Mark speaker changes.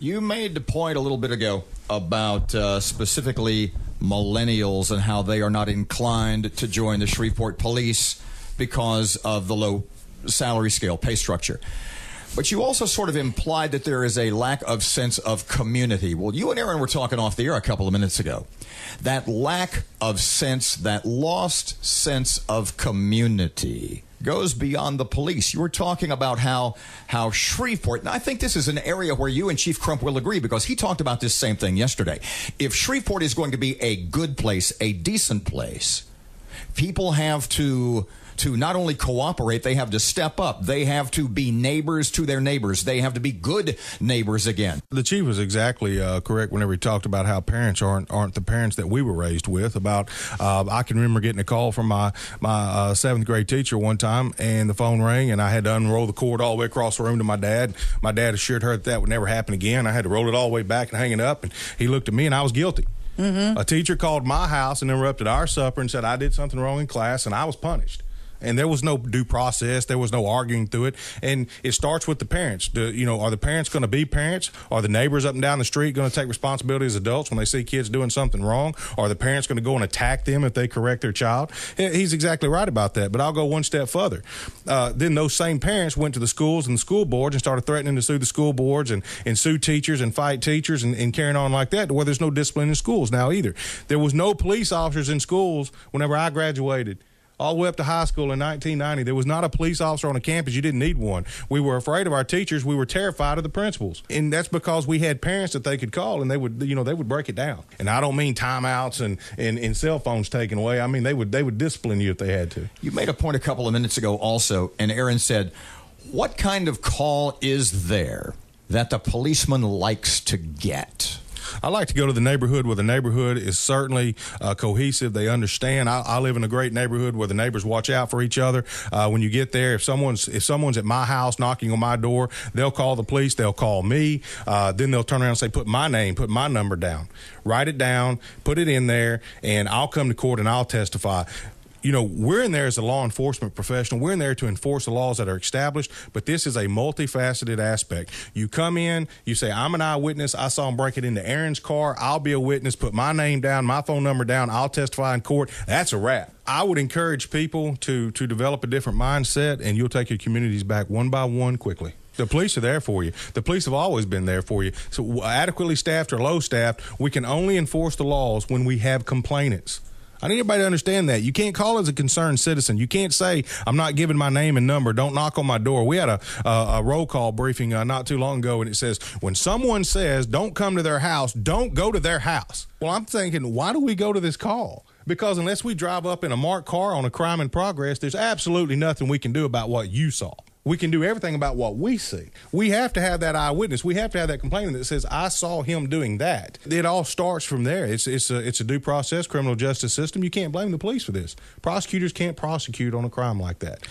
Speaker 1: You made the point a little bit ago about specifically millennials and how they are not inclined to join the Shreveport police because of the low salary scale, pay structure. But you also sort of implied that there is a lack of sense of community. Well, you and Erin were talking off the air a couple of minutes ago. That lack of sense, that lost sense of community goes beyond the police. You were talking about how Shreveport, and I think this is an area where you and Chief Crump will agree, because he talked about this same thing yesterday. If Shreveport is going to be a good place, a decent place, people have to not only cooperate, they have to step up. They have to be neighbors to their neighbors. They have to be good neighbors again.
Speaker 2: The chief was exactly correct whenever he talked about how parents aren't the parents that we were raised with. I can remember getting a call from my seventh grade teacher one time, and the phone rang, and I had to unroll the cord all the way across the room to my dad. My dad assured her that would never happen again. I had to roll it all the way back and hang it up, and he looked at me, and I was guilty. Mm-hmm. A teacher called my house and interrupted our supper and said I did something wrong in class, and I was punished. And there was no due process. There was no arguing through it. And it starts with the parents. Are the parents going to be parents? Are the neighbors up and down the street going to take responsibility as adults when they see kids doing something wrong? Are the parents going to go and attack them if they correct their child? He's exactly right about that. But I'll go one step further. Then those same parents went to the schools and the school boards and started threatening to sue the school boards and sue teachers and fight teachers and carrying on like that, to where there's no discipline in schools now either. There was no police officers in schools whenever I graduated. All the way up to high school in 1990, there was not a police officer on a campus. You didn't need one. We were afraid of our teachers. We were terrified of the principals. And that's because we had parents that they could call, and they would break it down. And I don't mean timeouts and cell phones taken away. I mean, they would discipline you if they had to.
Speaker 1: You made a point a couple of minutes ago also, and Erin said, what kind of call is there that the policeman likes to get?
Speaker 2: I like to go to the neighborhood where the neighborhood is certainly cohesive. They understand. I live in a great neighborhood where the neighbors watch out for each other. When you get there, if someone's at my house knocking on my door, they'll call the police. They'll call me. Then they'll turn around and say, put my name, put my number down. Write it down, put it in there, and I'll come to court and I'll testify. We're in there as a law enforcement professional. We're in there to enforce the laws that are established, but this is a multifaceted aspect. You come in, you say, I'm an eyewitness. I saw him break it into Erin's car. I'll be a witness. Put my name down, my phone number down. I'll testify in court. That's a wrap. I would encourage people to develop a different mindset, and you'll take your communities back one by one quickly. The police are there for you. The police have always been there for you. So adequately staffed or low staffed, we can only enforce the laws when we have complainants. I need everybody to understand that. You can't call as a concerned citizen. You can't say, I'm not giving my name and number. Don't knock on my door. We had a roll call briefing not too long ago, and it says, when someone says don't come to their house, don't go to their house. Well, I'm thinking, why do we go to this call? Because unless we drive up in a marked car on a crime in progress, there's absolutely nothing we can do about what you saw. We can do everything about what we see. We have to have that eyewitness. We have to have that complainant that says, I saw him doing that. It all starts from there. It's a due process criminal justice system. You can't blame the police for this. Prosecutors can't prosecute on a crime like that.